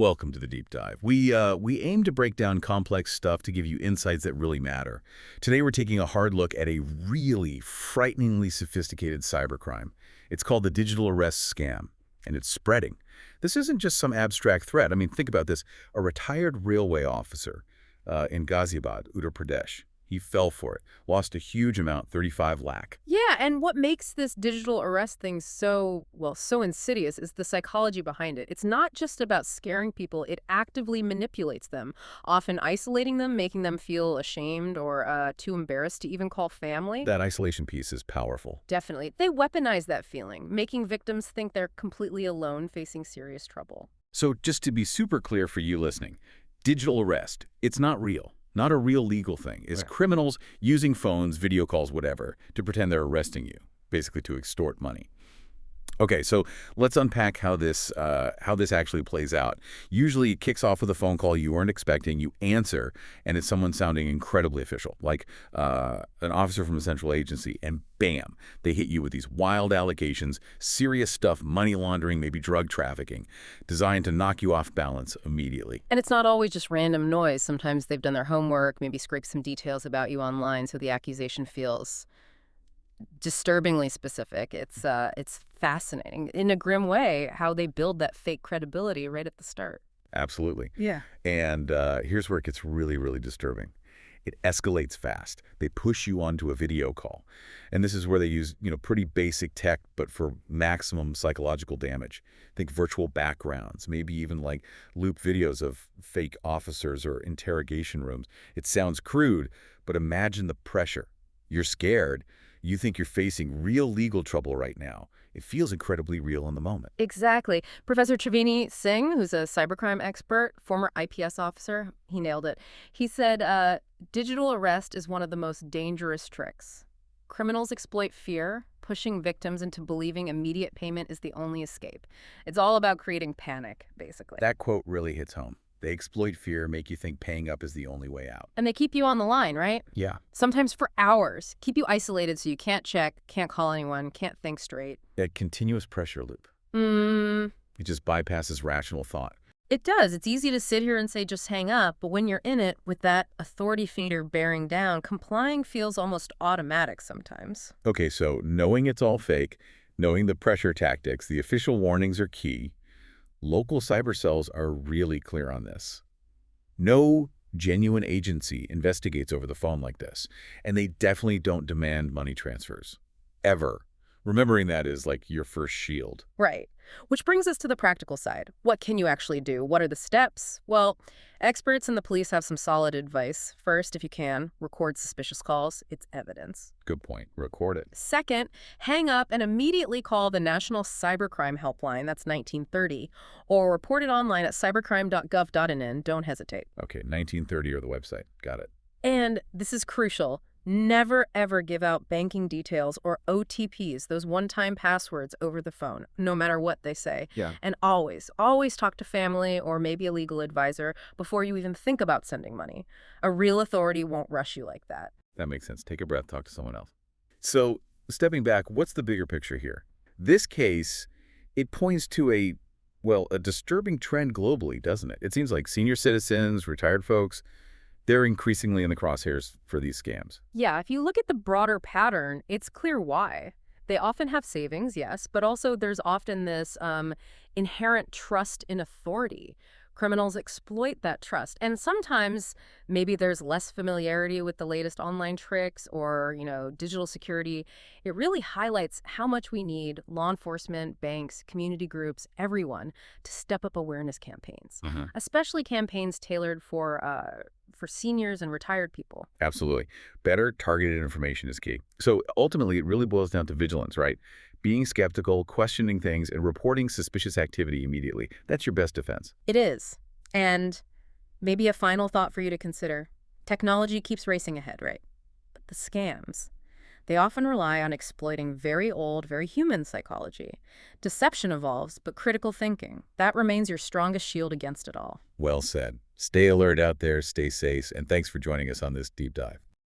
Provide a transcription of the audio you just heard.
Welcome to the deep dive. We aim to break down complex stuff to give you insights that really matter. Today we're taking a hard look at a really frighteningly sophisticated cybercrime. It's called the digital arrest scam, and it's spreading. This isn't just some abstract threat. I mean, think about this. A retired railway officer in Ghaziabad, Uttar Pradesh. He fell for it, lost a huge amount, 35 lakh. Yeah, and what makes this digital arrest thing so insidious is the psychology behind it. It's not just about scaring people, it actively manipulates them, often isolating them, making them feel ashamed or too embarrassed to even call family. That isolation piece is powerful. Definitely. They weaponize that feeling, making victims think they're completely alone facing serious trouble. So just to be super clear for you listening, digital arrest, it's not real. Not a real legal thing. It's criminals using phones, video calls, whatever, to pretend they're arresting you, basically to extort money. Okay, so let's unpack how this actually plays out. Usually it kicks off with a phone call you weren't expecting, you answer, and it's someone sounding incredibly official, like an officer from a central agency, and bam, they hit you with these wild allegations, serious stuff, money laundering, maybe drug trafficking, designed to knock you off balance immediately. And it's not always just random noise. Sometimes they've done their homework, maybe scraped some details about you online, so the accusation feels disturbingly specific. It's fascinating in a grim way how they build that fake credibility right at the start. Absolutely. Yeah. And here's where it gets really, really disturbing. It escalates fast. They push you onto a video call. And this is where they use, pretty basic tech, but for maximum psychological damage. Think virtual backgrounds, maybe even like loop videos of fake officers or interrogation rooms. It sounds crude, but imagine the pressure. You're scared. You think you're facing real legal trouble right now. It feels incredibly real in the moment. Exactly. Professor Triveni Singh, who's a cybercrime expert, former IPS officer, he nailed it. He said, digital arrest is one of the most dangerous tricks. Criminals exploit fear, pushing victims into believing immediate payment is the only escape. It's all about creating panic, basically. That quote really hits home. They exploit fear, make you think paying up is the only way out. And they keep you on the line, right? Yeah. Sometimes for hours. Keep you isolated so you can't check, can't call anyone, can't think straight. That continuous pressure loop. It just bypasses rational thought. It does. It's easy to sit here and say just hang up, but when you're in it with that authority figure bearing down, complying feels almost automatic sometimes. Okay, so knowing it's all fake, knowing the pressure tactics, the official warnings are key. Local cyber cells are really clear on this. No genuine agency investigates over the phone like this, and they definitely don't demand money transfers. Ever. Remembering that is like your first shield. Right. Which brings us to the practical side. What can you actually do? What are the steps? Well, experts and the police have some solid advice. First, if you can, record suspicious calls. It's evidence. Good point. Record it. Second, hang up and immediately call the National Cybercrime Helpline, that's 1930, or report it online at cybercrime.gov.in. Don't hesitate. Okay, 1930 or the website. Got it. And this is crucial. Never, ever give out banking details or OTPs, those one-time passwords, over the phone, no matter what they say. Yeah. And always talk to family or maybe a legal advisor before you even think about sending money. A real authority won't rush you like that. That makes sense. Take a breath, talk to someone else. So, stepping back, what's the bigger picture here? This case, it points to a disturbing trend globally, doesn't it? It seems like senior citizens, retired folks, they're increasingly in the crosshairs for these scams. Yeah, if you look at the broader pattern, it's clear why. They often have savings, yes, but also there's often this inherent trust in authority. Criminals exploit that trust. And sometimes maybe there's less familiarity with the latest online tricks or, digital security. It really highlights how much we need law enforcement, banks, community groups, everyone to step up awareness campaigns, especially campaigns tailored for seniors and retired people. Absolutely. Better targeted information is key. So ultimately, it really boils down to vigilance, right? Being skeptical, questioning things, and reporting suspicious activity immediately. That's your best defense. It is. And maybe a final thought for you to consider. Technology keeps racing ahead, right? But the scams, they often rely on exploiting very old, very human psychology. Deception evolves, but critical thinking, that remains your strongest shield against it all. Well said. Stay alert out there, stay safe, and thanks for joining us on this deep dive.